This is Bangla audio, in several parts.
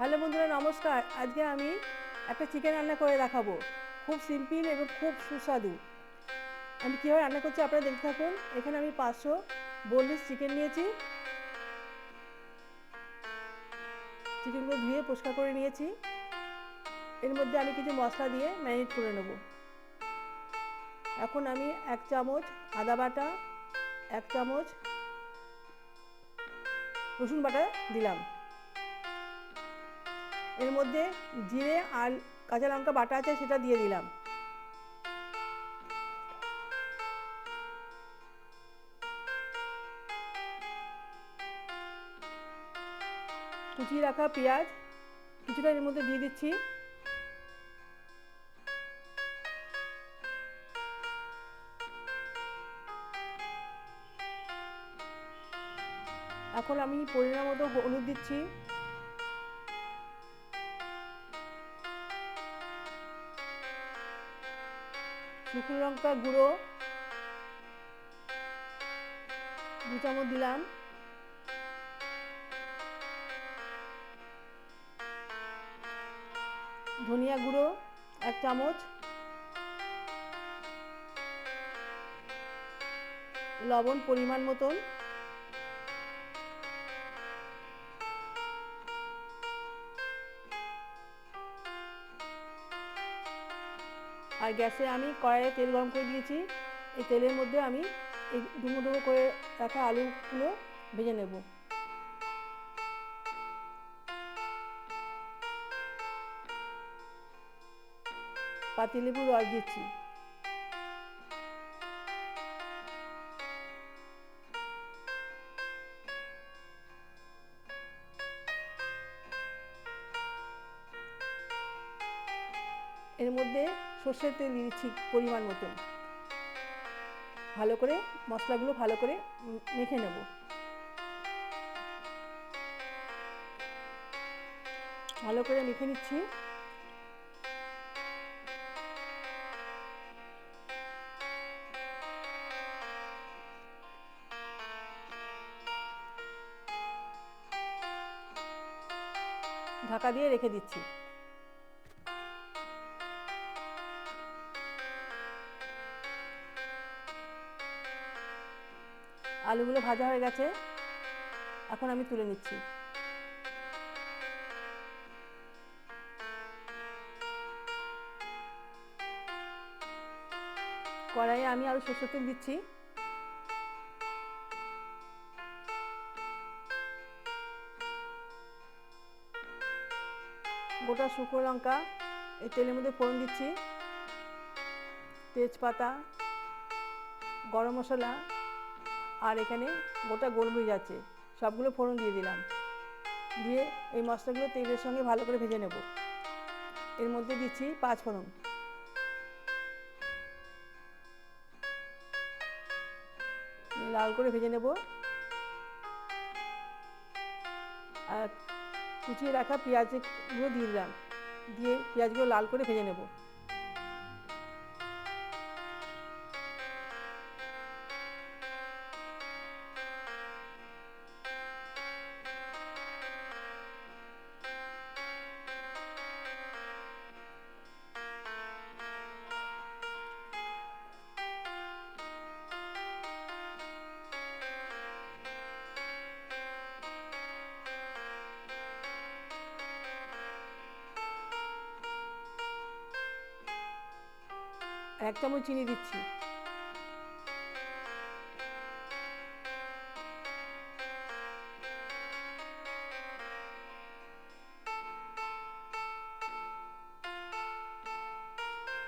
হ্যালো বন্ধুরা, নমস্কার। আজকে আমি একটা চিকেন রান্না করে দেখাবো। খুব সিম্পল এবং খুব সুস্বাদু। আমি কীভাবে রান্না করছি আপনারা দেখতে থাকুন। এখানে আমি 500 বোনলেস চিকেন নিয়েছি। চিকেনগুলো ধুয়ে পরিষ্কার করে নিয়েছি। এর মধ্যে আমি কিছু মশলা দিয়ে ম্যারিনেট করে নেব। এখন আমি 1 চামচ আদা বাটা, 1 চামচ রসুন বাটা দিলাম। এর মধ্যে জিরে আর কাঁচা লঙ্কা বাটা আছে, সেটা দিয়ে দিলাম। কুচিয়ে রাখা পেঁয়াজ কিছুটা এর মধ্যে দিয়ে দিচ্ছি। এখন আমি পরিমাণ মতো হলুদ দিচ্ছি, শুকনো লঙ্কা গুঁড়ো 2 চামচ দিলাম, ধনিয়া গুঁড়ো 1 চামচ, লবণ পরিমাণ মতন, আর গ্যাসে আমি কড়াইয়ে তেল গরম করে দিয়েছি। এই তেলের মধ্যে আমি এই ডুমো ডুমো করে রাখা আলুগুলো ভেজে নেব। পাতিলেবুর রস দিচ্ছি। এর মধ্যে সর্ষের তেল দিয়ে দিচ্ছি পরিমাণ মতন। ভালো করে মশলাগুলো ভালো করে মেখে নেব। ভালো করে মেখে নিচ্ছি। ঢাকা দিয়ে রেখে দিচ্ছি। আলুগুলো ভাজা হয়ে গেছে, এখন আমি তুলে নিচ্ছি। কড়াইয়ে আমি আরও সরষের তেল দিচ্ছি। গোটা শুকনো লঙ্কা এই তেলের মধ্যে ফোড়ন দিচ্ছি। তেজপাতা, গরম মশলা আর এখানে গোটা গোলমরিচ আছে, সবগুলো ফোড়ন দিয়ে দিলাম। দিয়ে এই মশলাগুলো তেলের সঙ্গে ভালো করে ভেজে নেব। এর মধ্যে দিচ্ছি 5 ফোড়ন। লাল করে ভেজে নেব। আর কুচিয়ে রাখা পেঁয়াজগুলো দিয়ে দিলাম। দিয়ে পেঁয়াজগুলো লাল করে ভেজে নেব। আর 1 চামচ চিনি দিচ্ছি।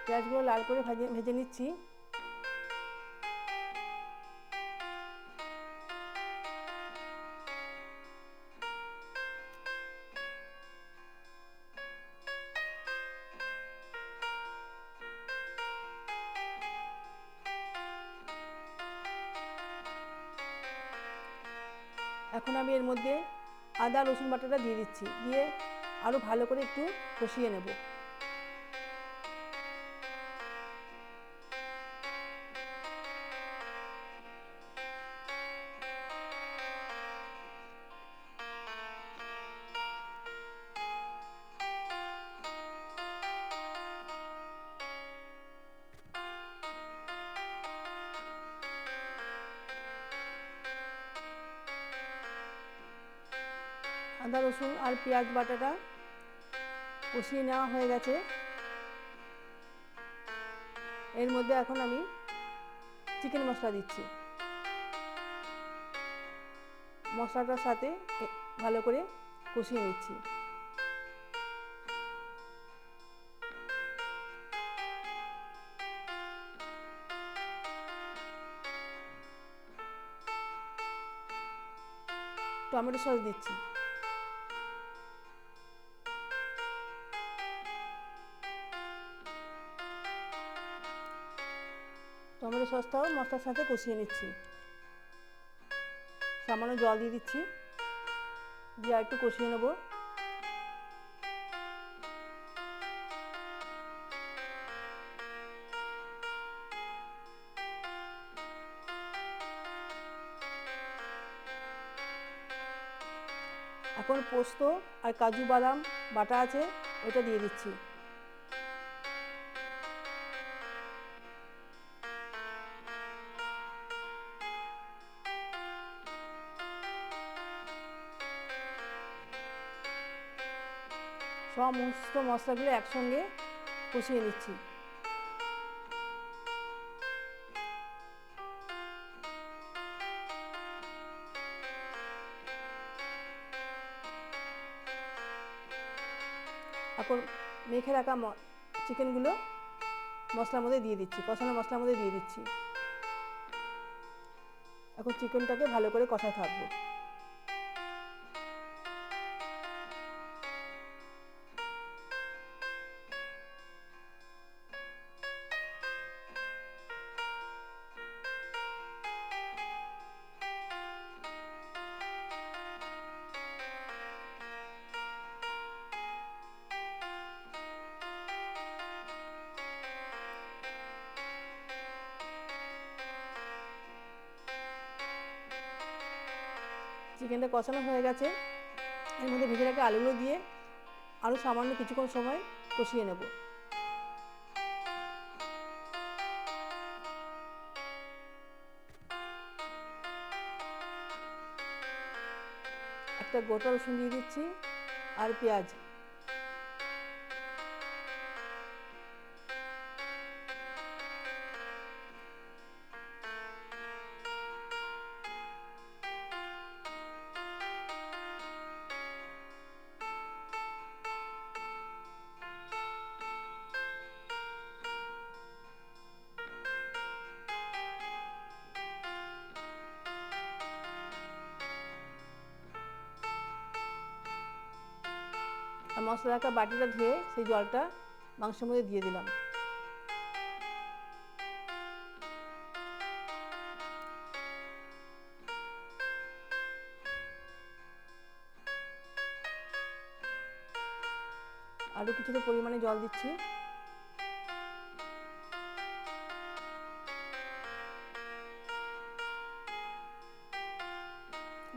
পেঁয়াজগুলো লাল করে ভেজে নিচ্ছি। এখন আমি এর মধ্যে আদা রসুন বাটাটা দিয়ে দিচ্ছি। দিয়ে আরও ভালো করে একটু কষিয়ে নেব। আদা রসুন আর পেঁয়াজ বাটাটা কষিয়ে নেওয়া হয়ে গেছে। এর মধ্যে এখন আমি চিকেন মশলা দিচ্ছি। মশলাটার সাথে ভালো করে কষিয়ে নিচ্ছি। টমেটো সস দিচ্ছি। টমেটো সসটাও মশলার সাথে কষিয়ে নিচ্ছি। সামান্য জল দিয়ে দিচ্ছি, দিয়ে একটু কষিয়ে নেব। এখন পোস্ত আর কাজু বাদাম বাটা আছে, ওইটা দিয়ে দিচ্ছি। সমস্ত মশলাগুলো একসঙ্গে কষিয়ে নিচ্ছি। এখন মেখে রাখা চিকেনগুলো মশলার মধ্যে দিয়ে দিচ্ছি, কষানো মশলার মধ্যে দিয়ে দিচ্ছি। এখন চিকেনটাকে ভালো করে কষাতে থাকবো। চিকেনটা কষানো হয়ে গেছে, এর মধ্যে ভেজে রাখা আলুগুলো দিয়ে আরও সামান্য কিছুক্ষণ সময় কষিয়ে নেব। একটা গোটা রসুন দিয়ে দিচ্ছি আর পেঁয়াজ। আর মশলা রাখা বাটিটা ধুয়ে সেই জলটা মাংসের মধ্যে দিয়ে দিলাম। আরও কিছুটা পরিমাণে জল দিচ্ছি।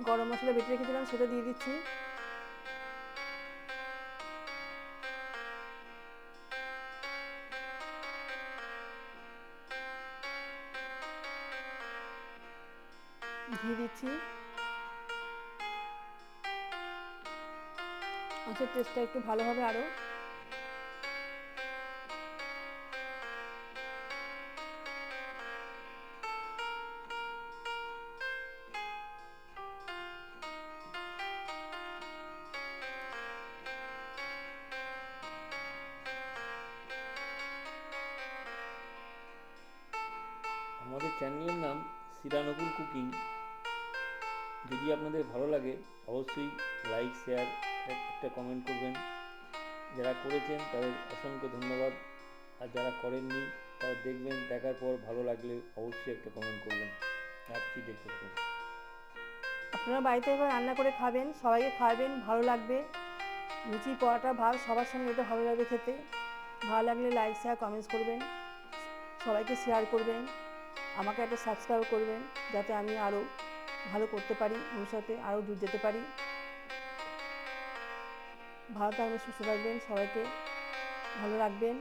গরম মশলা বেটে রেখেছিলাম, সেটা দিয়ে দিচ্ছি। ঘি দিচ্ছি। মাছের টেস্টটা একটু ভালো হবে আরও। আমাদের চ্যানেলের নাম সিরানকুল কুকিং। যদি আপনাদের ভালো লাগে অবশ্যই লাইক, শেয়ার, একটা কমেন্ট করবেন। যারা করেছেন তাদের অসংখ্য ধন্যবাদ, আর যারা করেননি তারা দেখবেন, দেখার পর ভালো লাগলে অবশ্যই একটা কমেন্ট করবেন। রাখছি, দেখতে থাকুন। আপনারা বাড়িতে এবার রান্না করে খাবেন, সবাইকে খাওয়াবেন, ভালো লাগবে। লুচি, পরোটা, ভাত সবার সঙ্গে এটা ভালো লাগবে খেতে। ভালো লাগলে লাইক, শেয়ার, কমেন্টস করবেন, সবাইকে শেয়ার করবেন, আমাকে একটা সাবস্ক্রাইব করবেন, যাতে আমি আরও ভালো করতে পারি, ভবিষ্যতে আরও দূর যেতে পারি। ভালো থাকবেন, সুস্থ থাকবেন, সবাইকে ভালো রাখবেন।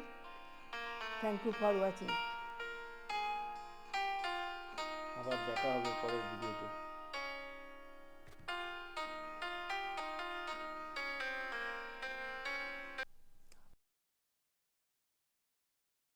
Thank you for watching. আবার দেখা হবে পরের ভিডিওতে।